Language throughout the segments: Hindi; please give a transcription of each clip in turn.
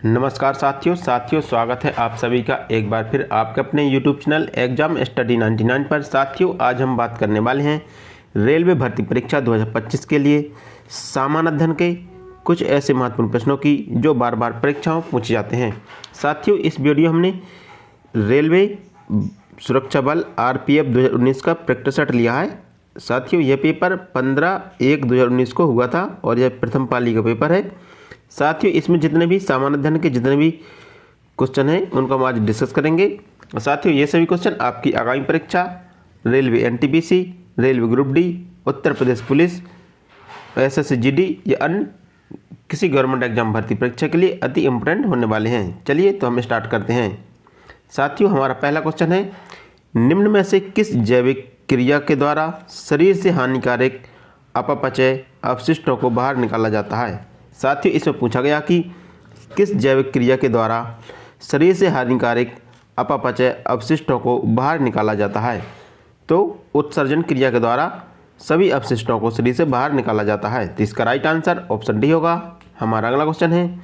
नमस्कार साथियों स्वागत है आप सभी का एक बार फिर आपके अपने YouTube चैनल एग्जाम स्टडी 99 पर। साथियों, आज हम बात करने वाले हैं रेलवे भर्ती परीक्षा 2025 के लिए सामान्य अध्ययन के कुछ ऐसे महत्वपूर्ण प्रश्नों की जो बार बार परीक्षाओं पूछे जाते हैं। साथियों, इस वीडियो हमने रेलवे सुरक्षा बल RPF 2019 का प्रैक्टिस सेट लिया है। साथियों, यह पेपर 15/1/2019 को हुआ था और यह प्रथम पाली का पेपर है। साथियों, इसमें जितने भी सामान्य अध्ययन के जितने भी क्वेश्चन हैं उनको हम आज डिस्कस करेंगे। साथियों, ये सभी क्वेश्चन आपकी आगामी परीक्षा railway NTPC, railway group D, Uttar Pradesh police, SSC GD या अन्य किसी गवर्नमेंट एग्जाम भर्ती परीक्षा के लिए अति इम्पोर्टेंट होने वाले हैं। चलिए तो हम स्टार्ट करते हैं। साथियों, हमारा पहला क्वेश्चन है, निम्न में से किस जैविक क्रिया के द्वारा शरीर से हानिकारक अपचय अवशिष्टों को बाहर निकाला जाता है। साथियों, इसमें पूछा गया कि किस जैविक क्रिया के द्वारा शरीर से हानिकारक अपचय अवशिष्टों को बाहर निकाला जाता है। तो उत्सर्जन क्रिया के द्वारा सभी अवशिष्टों को शरीर से बाहर निकाला जाता है। तो इसका राइट आंसर ऑप्शन डी होगा। हमारा अगला क्वेश्चन है,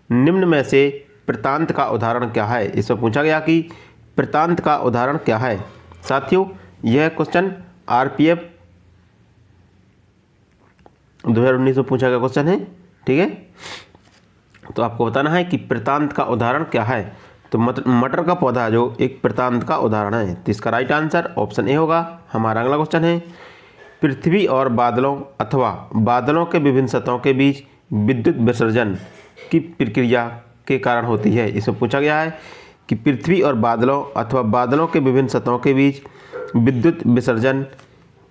निम्न में से प्रतांत का उदाहरण क्या है। इसमें पूछा गया कि प्रतांत का उदाहरण क्या है। साथियों, यह क्वेश्चन RPF 2019 में पूछा गया क्वेश्चन है। ठीक है, तो आपको बताना है कि प्रतांत का उदाहरण क्या है। तो मटर का पौधा जो एक प्रतांत का उदाहरण है। तो इसका राइट आंसर ऑप्शन ए होगा। हमारा अगला क्वेश्चन है, पृथ्वी और बादलों अथवा बादलों के विभिन्न सतहों के बीच विद्युत विसर्जन की प्रक्रिया के कारण होती है। इसमें पूछा गया है कि पृथ्वी और बादलों अथवा बादलों के विभिन्न सतहों के बीच विद्युत विसर्जन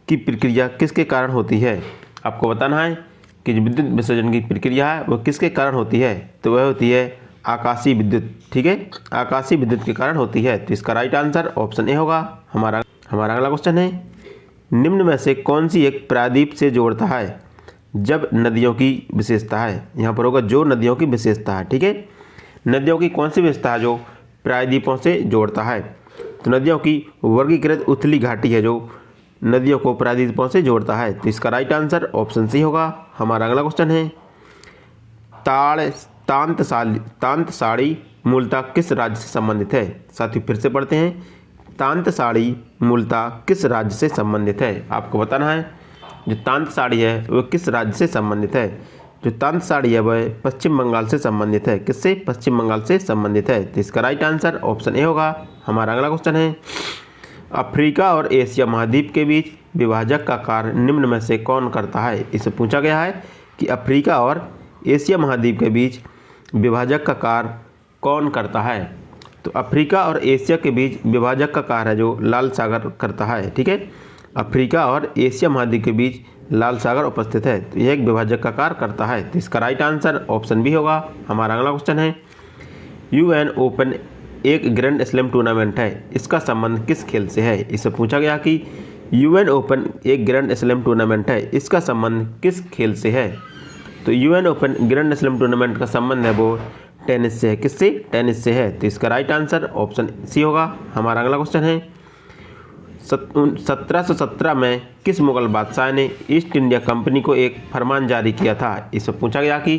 की प्रक्रिया किसके कारण होती है। आपको बताना है कि जो विद्युत विसर्जन की प्रक्रिया है वो किसके कारण होती है। तो वह होती है आकाशीय विद्युत। ठीक है, आकाशीय विद्युत के कारण होती है। तो इसका राइट आंसर ऑप्शन ए होगा। हमारा अगला क्वेश्चन है, निम्न में से कौन सी एक प्रायद्वीप से जोड़ता है जब नदियों की विशेषता है। यहाँ पर होगा जो नदियों की विशेषता है। ठीक है, नदियों की कौन सी विशेषता है जो प्रायद्वीपों से जोड़ता है। तो नदियों की वर्गीकृत उथली घाटी है जो नदियों को प्रायद्वीपों से जोड़ता है। तो इसका राइट आंसर ऑप्शन सी होगा। हमारा अगला क्वेश्चन है, तांतसाड़ी मूलतः किस राज्य से संबंधित है। साथियों, फिर से पढ़ते हैं, तांतसाड़ी मूलतः किस राज्य से संबंधित है। आपको बताना है जो तांतसाड़ी है वह किस राज्य से संबंधित है। जो तांतसाड़ी है वह पश्चिम बंगाल से संबंधित है। किससे? पश्चिम बंगाल से संबंधित है। तो इसका राइट आंसर ऑप्शन ए होगा। हमारा अगला क्वेश्चन है, अफ्रीका और एशिया महाद्वीप के बीच विभाजक का कार्य निम्न में से कौन करता है। इससे पूछा गया है कि अफ्रीका और एशिया महाद्वीप के बीच विभाजक का कार्य कौन करता है। तो अफ्रीका और एशिया के बीच विभाजक का कार्य है जो लाल सागर करता है। ठीक है, अफ्रीका और एशिया महाद्वीप के बीच लाल सागर उपस्थित है। तो यह एक विभाजक का कार्य करता है। तो इसका राइट आंसर ऑप्शन बी होगा। हमारा अगला क्वेश्चन है, UN ओपन एक ग्रैंड स्लैम टूर्नामेंट है, इसका संबंध किस खेल से है। इससे पूछा गया कि UN ओपन एक ग्रैंड स्लैम टूर्नामेंट है, इसका संबंध किस खेल से है। तो UN open grand slam tournament का संबंध है वो टेनिस से है। किससे? टेनिस से है। तो इसका राइट आंसर ऑप्शन सी होगा। हमारा अगला क्वेश्चन है, 1717 में किस मुगल बादशाह ने ईस्ट इंडिया कंपनी को एक फरमान जारी किया था। इससे पूछा गया कि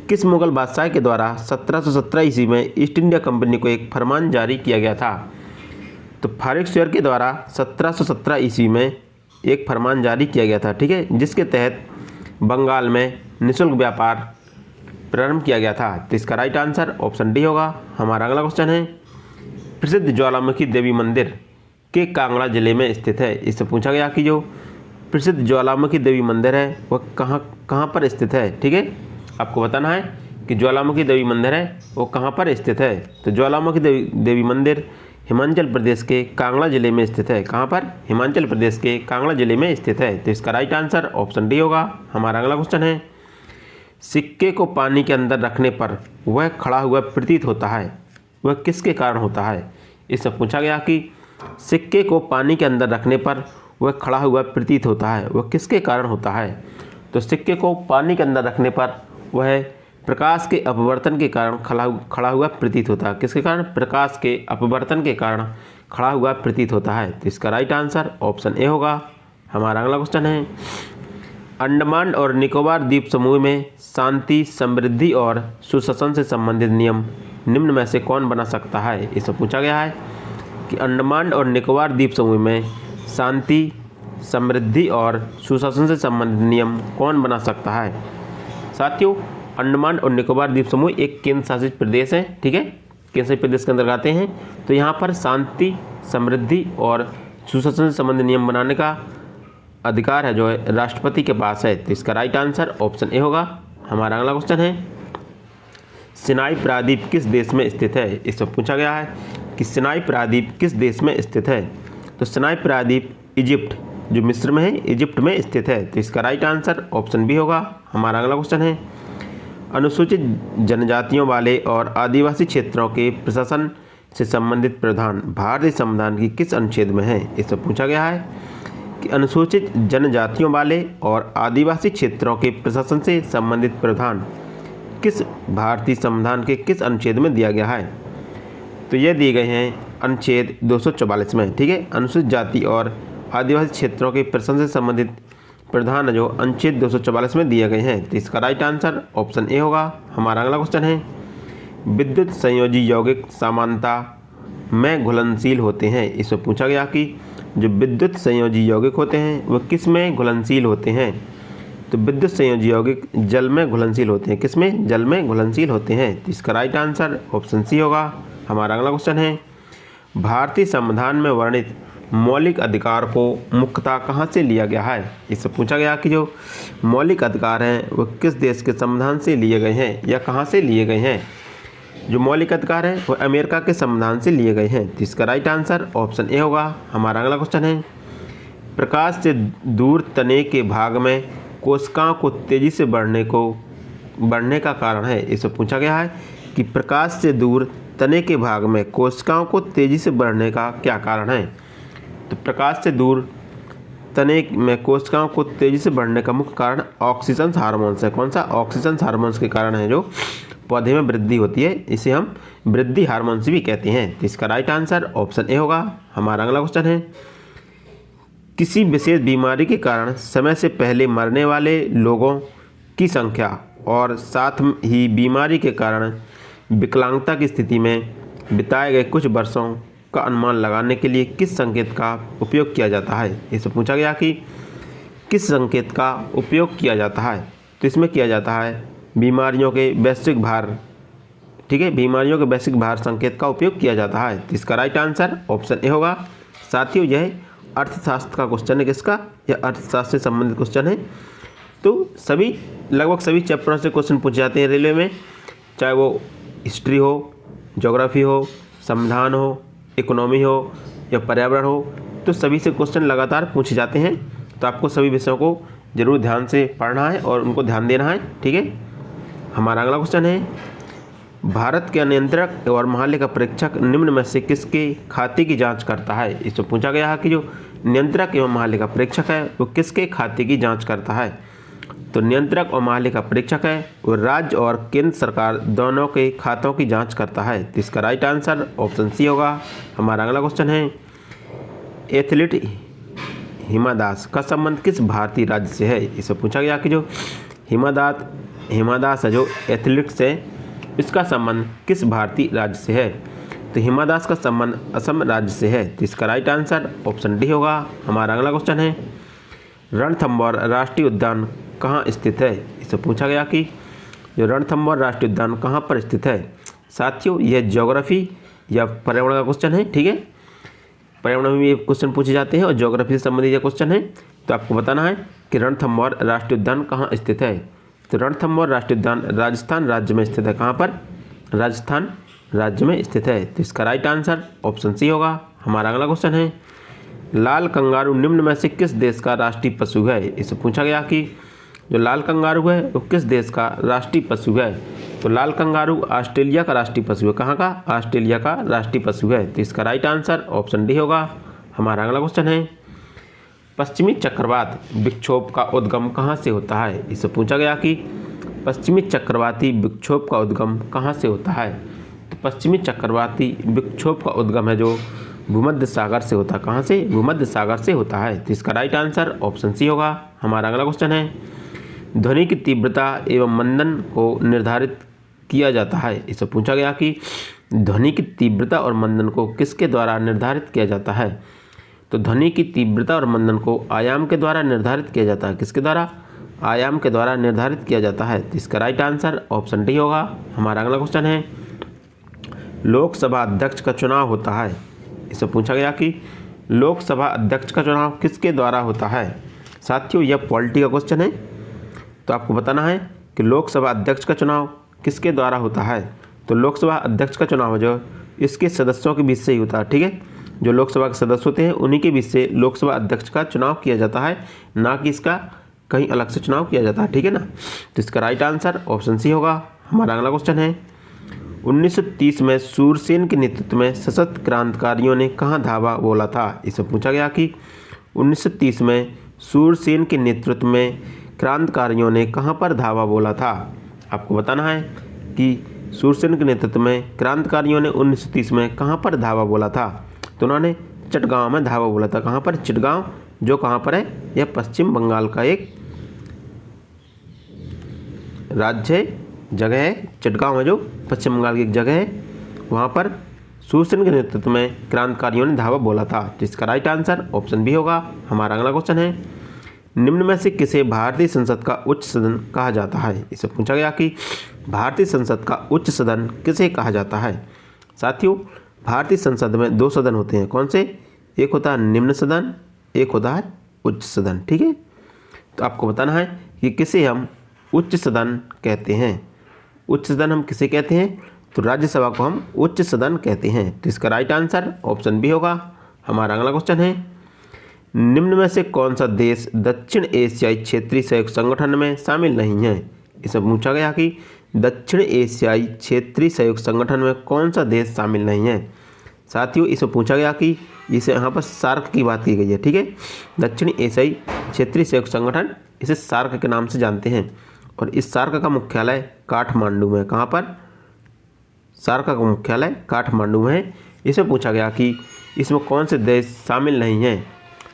किस मुगल बादशाह के द्वारा 1717 ईस्वी में ईस्ट इंडिया कंपनी को एक फरमान जारी किया गया था। तो फारिक शेर के द्वारा 1717 ईस्वी में एक फरमान जारी किया गया था। ठीक है, जिसके तहत बंगाल में निःशुल्क व्यापार प्रारंभ किया गया था। तो इसका राइट आंसर ऑप्शन डी होगा। हमारा अगला क्वेश्चन है, प्रसिद्ध ज्वालामुखी देवी मंदिर के कांगड़ा जिले में स्थित है। इससे पूछा गया कि जो प्रसिद्ध ज्वालामुखी देवी मंदिर है वह कहाँ पर स्थित है। ठीक है, आपको बताना है कि ज्वालामुखी देवी मंदिर है वो कहाँ पर स्थित है। तो ज्वालामुखी देवी मंदिर हिमाचल प्रदेश के कांगड़ा जिले में स्थित है। कहाँ पर? हिमाचल प्रदेश के कांगड़ा जिले में स्थित है। तो इसका राइट आंसर ऑप्शन डी होगा। हमारा अगला क्वेश्चन है, सिक्के को पानी के अंदर रखने पर वह खड़ा हुआ प्रतीत होता है, वह किसके कारण होता है। इससे पूछा गया कि सिक्के को पानी के अंदर रखने पर वह खड़ा हुआ प्रतीत होता है, वह किसके कारण होता है। तो सिक्के को पानी के अंदर रखने पर वह प्रकाश के अपवर्तन के कारण खड़ा हुआ प्रतीत होता है। किसके कारण? प्रकाश के अपवर्तन के कारण खड़ा हुआ प्रतीत होता है। तो इसका राइट आंसर ऑप्शन ए होगा। हमारा अगला क्वेश्चन है, अंडमान और निकोबार द्वीप समूह में शांति, समृद्धि और सुशासन से संबंधित नियम निम्न में से कौन बना सकता है। इसमें पूछा गया है कि अंडमान और निकोबार द्वीप समूह में शांति, समृद्धि और सुशासन से संबंधित नियम कौन बना सकता है। साथियों, अंडमान और निकोबार द्वीप समूह एक केंद्र शासित प्रदेश है, ठीक है, केंद्र शासित प्रदेश के अंदर आते हैं। तो यहाँ पर शांति, समृद्धि और सुशासन से संबंधित नियम बनाने का अधिकार है जो है राष्ट्रपति के पास है। तो इसका राइट आंसर ऑप्शन ए होगा। हमारा अगला क्वेश्चन है, सिनाई प्रायद्वीप किस देश में स्थित है। इसमें पूछा गया है कि सिनाई प्रायद्वीप किस देश में स्थित है। तो सिनाई प्रायद्वीप इजिप्ट, जो मिस्र में है, इजिप्ट में स्थित है। तो इसका राइट आंसर ऑप्शन बी होगा। हमारा अगला क्वेश्चन है, अनुसूचित जनजातियों वाले और आदिवासी क्षेत्रों के प्रशासन से संबंधित प्रावधान भारतीय संविधान की किस अनुच्छेद में है। इसमें पूछा गया है कि अनुसूचित जनजातियों वाले और आदिवासी क्षेत्रों के प्रशासन से संबंधित प्रावधान किस भारतीय संविधान के किस अनुच्छेद में दिया गया है। तो ये दिए गए हैं अनुच्छेद 244 में, ठीक है। अनुसूचित जाति और आदिवासी क्षेत्रों के प्रशासन से संबंधित प्रावधान जो अनुच्छेद 244 में दिए गए हैं। तो इसका राइट आंसर ऑप्शन ए होगा। हमारा अगला क्वेश्चन है, विद्युत संयोजी यौगिक समानता में घुलनशील होते हैं। इसमें पूछा गया कि जो विद्युत संयोजी यौगिक होते हैं वो किस में घुलनशील होते हैं। तो विद्युत संयोजी यौगिक जल में घुलनशील होते हैं। किस में? जल में घुलनशील होते हैं। तो इसका राइट आंसर ऑप्शन सी होगा। हमारा अगला क्वेश्चन है, भारतीय संविधान में वर्णित मौलिक अधिकार को मुख्यतः कहाँ से लिया गया है। इससे पूछा गया कि जो मौलिक अधिकार हैं वो किस देश के संविधान से लिए गए हैं या कहाँ से लिए गए हैं। जो मौलिक अधिकार हैं वो अमेरिका के संविधान से लिए गए हैं। तो इसका राइट आंसर ऑप्शन ए होगा। हमारा अगला क्वेश्चन है, प्रकाश से दूर तने के भाग में कोशिकाओं को तेजी से बढ़ने का कारण है। इससे पूछा गया है कि प्रकाश से दूर तने के भाग में कोशिकाओं को तेजी से बढ़ने का क्या कारण है। तो प्रकाश से दूर तने में कोशिकाओं को तेजी से बढ़ने का मुख्य कारण ऑक्सीजन हार्मोन्स है। कौन सा? ऑक्सीजन हार्मोन्स के कारण है जो पौधे में वृद्धि होती है। इसे हम वृद्धि हार्मोन्स भी कहते हैं। तो इसका राइट आंसर ऑप्शन ए होगा। हमारा अगला क्वेश्चन है, किसी विशेष बीमारी के कारण समय से पहले मरने वाले लोगों की संख्या और साथ ही बीमारी के कारण विकलांगता की स्थिति में बिताए गए कुछ वर्षों का अनुमान लगाने के लिए किस संकेत का उपयोग किया जाता है। इससे पूछा गया कि किस संकेत का उपयोग किया जाता है। तो इसमें किया जाता है बीमारियों के वैश्विक भार, ठीक है, बीमारियों के वैश्विक भार संकेत का उपयोग किया जाता है। तो इसका राइट आंसर ऑप्शन ए होगा। साथियों, यह अर्थशास्त्र का क्वेश्चन है। किसका? यह अर्थशास्त्र से संबंधित क्वेश्चन है। तो लगभग सभी चैप्टरों से क्वेश्चन पूछे जाते हैं रेलवे में, चाहे वो हिस्ट्री हो, ज्योग्राफी हो, संविधान हो, इकोनॉमी हो या पर्यावरण हो, तो सभी से क्वेश्चन लगातार पूछे जाते हैं। तो आपको सभी विषयों को जरूर ध्यान से पढ़ना है और उनको ध्यान देना है, ठीक है। हमारा अगला क्वेश्चन है, भारत के नियंत्रक और महालेखा परीक्षक निम्न में से किसके खाते की जांच करता है। इसमें पूछा गया है कि जो नियंत्रक एवं महालेखा परीक्षक है वो किसके खाते की जांच करता है। तो नियंत्रक और महालेखा परीक्षक है वो राज्य और केंद्र सरकार दोनों के खातों की जांच करता है। तो इसका राइट आंसर ऑप्शन सी होगा। हमारा अगला क्वेश्चन है, एथलीट हिमा दास का संबंध किस भारतीय राज्य से है। इससे पूछा गया कि जो हिमा दास है जो एथलीट्स है, इसका संबंध किस भारतीय राज्य से है। तो हिमा दास का संबंध असम राज्य से है। तो इसका राइट आंसर ऑप्शन डी होगा। हमारा अगला क्वेश्चन है, रणथंभौर राष्ट्रीय उद्यान कहाँ स्थित है। इससे पूछा गया कि जो रणथंभौर राष्ट्रीय उद्यान कहाँ पर स्थित है। साथियों, यह ज्योग्राफी या पर्यावरण का क्वेश्चन है, ठीक है। पर्यावरण में भी क्वेश्चन पूछे जाते हैं और ज्योग्राफी से संबंधित क्वेश्चन है। तो आपको बताना है कि रणथंभौर राष्ट्रीय उद्यान कहाँ स्थित है। तो रणथंभौर राष्ट्रीय उद्यान राजस्थान राज्य में स्थित है। कहाँ पर? राजस्थान राज्य में स्थित है। तो इसका राइट आंसर ऑप्शन सी होगा। हमारा अगला क्वेश्चन है, लाल कंगारू निम्न में से किस देश का राष्ट्रीय पशु है। इससे पूछा गया कि जो लाल कंगारू है वो किस देश का राष्ट्रीय पशु है। तो लाल कंगारू ऑस्ट्रेलिया का राष्ट्रीय पशु है। कहाँ का? ऑस्ट्रेलिया का राष्ट्रीय पशु है। तो इसका राइट आंसर ऑप्शन डी होगा। हमारा अगला क्वेश्चन है, पश्चिमी चक्रवात विक्षोभ का उद्गम कहाँ से होता है। इससे पूछा गया कि पश्चिमी चक्रवाती विक्षोभ का उद्गम कहाँ से होता है। तो पश्चिमी चक्रवाती विक्षोभ का उद्गम है जो भूमध्य सागर से होता है। कहाँ से? भूमध्य सागर से होता है। तो इसका राइट आंसर ऑप्शन सी होगा। हमारा अगला क्वेश्चन है, ध्वनि की तीव्रता एवं मंदन को निर्धारित किया जाता है। इससे पूछा गया कि ध्वनि की तीव्रता और मंदन को किसके द्वारा निर्धारित किया जाता है? तो ध्वनि की तीव्रता और मंदन को आयाम के द्वारा निर्धारित किया जाता है। किसके द्वारा? आयाम के द्वारा निर्धारित किया जाता है। तो इसका राइट आंसर ऑप्शन डी होगा। हमारा अगला क्वेश्चन है, लोकसभा अध्यक्ष का चुनाव होता है। इससे पूछा गया कि लोकसभा अध्यक्ष का चुनाव किसके द्वारा होता है? साथियों, यह पॉलिटी का क्वेश्चन है, तो आपको बताना है कि लोकसभा अध्यक्ष का चुनाव किसके द्वारा होता है। तो लोकसभा अध्यक्ष का चुनाव जो इसके सदस्यों के बीच से ही होता है। ठीक है, जो लोकसभा के सदस्य होते हैं उन्हीं के बीच से लोकसभा अध्यक्ष का चुनाव किया जाता है, ना कि इसका कहीं अलग से चुनाव किया जाता है। ठीक है ना, तो इसका राइट आंसर ऑप्शन सी होगा। हमारा अगला क्वेश्चन है, 1930 में सूरसेन के नेतृत्व में सशस्त्र क्रांतिकारियों ने कहाँ धावा बोला था? इससे पूछा गया कि 1930 में सूरसेन के नेतृत्व में क्रांतिकारियों ने कहाँ पर धावा बोला था? आपको बताना है कि सूरसेन के नेतृत्व में क्रांतिकारियों ने 1930 में कहाँ पर धावा बोला था? तो उन्होंने चिटगांव में धावा बोला था। कहाँ पर? चिटगांव, जो कहाँ पर है? यह पश्चिम बंगाल का एक राज्य जगह है। चिटगांव है जो पश्चिम बंगाल की एक जगह है, वहाँ पर सूरसेन के नेतृत्व में क्रांतिकारियों ने धावा बोला था। जिसका राइट आंसर ऑप्शन बी होगा। हमारा अगला क्वेश्चन है, निम्न में से किसे भारतीय संसद का उच्च सदन कहा जाता है? इससे पूछा गया कि भारतीय संसद का उच्च सदन किसे कहा जाता है? साथियों, भारतीय संसद में दो सदन होते हैं। कौन से? एक होता है निम्न सदन, एक होता है उच्च सदन। ठीक है, तो आपको बताना है कि किसे हम उच्च सदन कहते हैं। उच्च सदन हम किसे कहते हैं? तो राज्यसभा को हम उच्च सदन कहते हैं। तो इसका राइट आंसर ऑप्शन बी होगा। हमारा अगला क्वेश्चन है, निम्न में से कौन सा देश दक्षिण एशियाई क्षेत्रीय सहयोग संगठन में शामिल नहीं है? इसमें पूछा गया कि दक्षिण एशियाई क्षेत्रीय सहयोग संगठन में कौन सा देश शामिल नहीं है? साथियों, इसमें पूछा गया कि इसे यहाँ पर सार्क की बात की गई है। ठीक है, दक्षिण एशियाई क्षेत्रीय सहयोग संगठन, इसे सार्क के नाम से जानते हैं, और इस सार्क का मुख्यालय काठमांडू में। कहाँ पर? सार्क का मुख्यालय काठमांडू में है। इसमें पूछा गया कि इसमें कौन से देश शामिल नहीं हैं?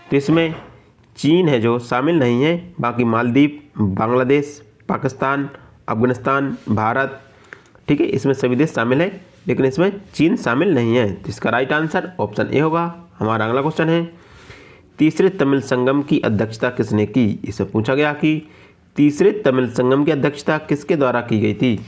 तो इसमें चीन है जो शामिल नहीं है, बाकी मालदीव, बांग्लादेश, पाकिस्तान, अफगानिस्तान, भारत, ठीक है, इसमें सभी देश शामिल हैं, लेकिन इसमें चीन शामिल नहीं है। तो इसका राइट आंसर ऑप्शन ए होगा। हमारा अगला क्वेश्चन है, तीसरे तमिल संगम की अध्यक्षता किसने की? इससे पूछा गया कि तीसरे तमिल संगम की अध्यक्षता किसके द्वारा की गई थी?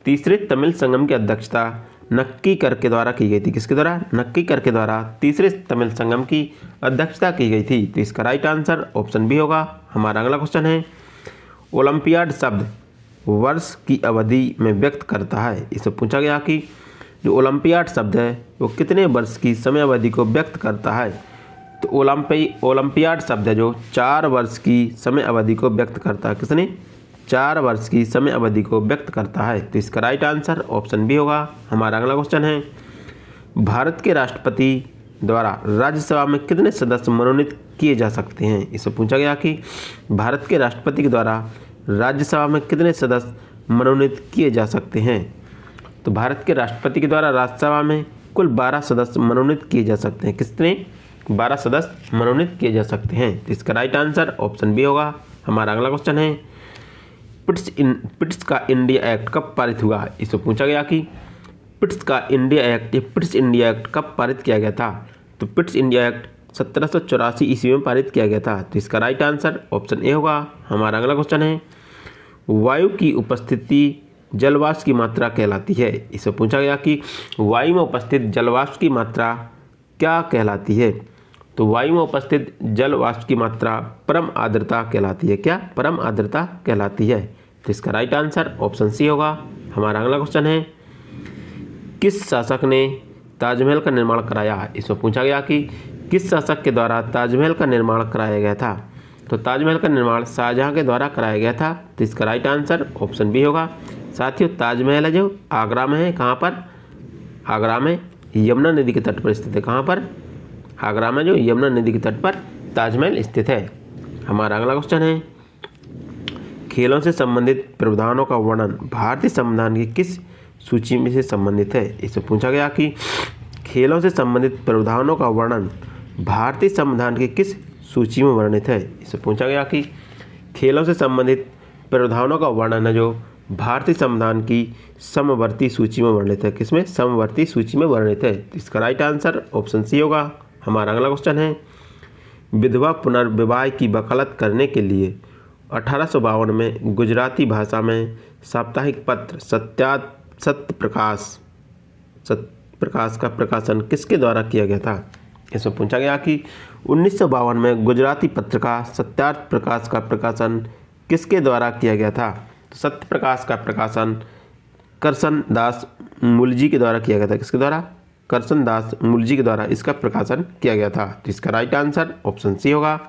तीसरे तमिल संगम की अध्यक्षता नक्कीकर के द्वारा की गई थी। किसके द्वारा? नक्कीकर के द्वारा तीसरे तमिल संगम की अध्यक्षता की गई थी। तो इसका राइट आंसर ऑप्शन बी होगा। हमारा अगला क्वेश्चन है, ओलंपियाड शब्द वर्ष की अवधि में व्यक्त करता है। इससे पूछा गया कि जो ओलंपियाड शब्द है वो कितने वर्ष की समय अवधि को व्यक्त करता है? तो ओलंपियाड शब्द है जो 4 वर्ष की समय अवधि को व्यक्त करता है। किसने? 4 वर्ष की समय अवधि को व्यक्त करता है। तो इसका राइट आंसर ऑप्शन बी होगा। हमारा अगला क्वेश्चन है, भारत के राष्ट्रपति द्वारा राज्यसभा में कितने सदस्य मनोनीत किए जा सकते हैं? इससे पूछा गया कि भारत के राष्ट्रपति के द्वारा राज्यसभा में कितने सदस्य मनोनीत किए जा सकते हैं? तो भारत के राष्ट्रपति के द्वारा राज्यसभा में कुल 12 सदस्य मनोनीत किए जा सकते हैं। कितने? 12 सदस्य मनोनीत किए जा सकते हैं। तो इसका राइट आंसर ऑप्शन बी होगा। हमारा अगला क्वेश्चन है, पिट्स का इंडिया एक्ट कब पारित हुआ? इससे पूछा गया कि पिट्स का इंडिया एक्ट या पिट्स इंडिया एक्ट कब पारित किया गया था? तो पिट्स इंडिया एक्ट 1784 ईस्वी में पारित किया गया था। तो इसका राइट आंसर ऑप्शन ए होगा। हमारा अगला क्वेश्चन है, वायु की उपस्थिति जलवाष्प की मात्रा कहलाती है। इससे पूछा गया कि वायु में उपस्थित जलवाष्प की मात्रा क्या कहलाती है? तो वायु में उपस्थित जलवाष्प की मात्रा परम आर्द्रता कहलाती है। क्या? परम आर्द्रता कहलाती है। तो इसका राइट आंसर ऑप्शन सी होगा। हमारा अगला क्वेश्चन है, किस शासक ने ताजमहल का निर्माण कराया? इसमें पूछा गया कि किस शासक के द्वारा ताजमहल का निर्माण कराया गया था? तो ताजमहल का निर्माण शाहजहां के द्वारा कराया गया था। तो इसका राइट आंसर ऑप्शन बी होगा। साथियों, ताजमहल है जो आगरा में है। कहाँ पर? आगरा में, यमुना नदी के तट पर स्थित है। कहाँ पर? आगरा में, जो यमुना नदी के तट पर ताजमहल स्थित है। हमारा अगला क्वेश्चन है, खेलों से संबंधित प्रावधानों का वर्णन भारतीय संविधान की किस सूची में से संबंधित है? इससे पूछा गया कि खेलों से संबंधित प्रावधानों का वर्णन भारतीय संविधान की किस सूची में वर्णित है। इससे पूछा गया कि खेलों से संबंधित प्रावधानों का वर्णन है जो भारतीय संविधान की समवर्ती सूची में वर्णित है। किसमें? समवर्ती सूची में वर्णित है। तो इसका राइट आंसर ऑप्शन सी होगा। हमारा अगला क्वेश्चन है, विधवा पुनर्विवाह की वकालत करने के लिए 1852 में गुजराती भाषा में साप्ताहिक पत्र सत्यप्रकाश का प्रकाशन किसके द्वारा किया गया था। इसमें पूछा गया कि 1952 में गुजराती पत्रिका सत्यार्थ प्रकाश का प्रकाशन किसके द्वारा किया गया था। तो सत्य प्रकाश का प्रकाशन करसन दास मुलजी के द्वारा किया गया था। किसके द्वारा? करसन दास मुलजी के द्वारा इसका प्रकाशन किया गया था। तो इसका राइट आंसर ऑप्शन सी होगा।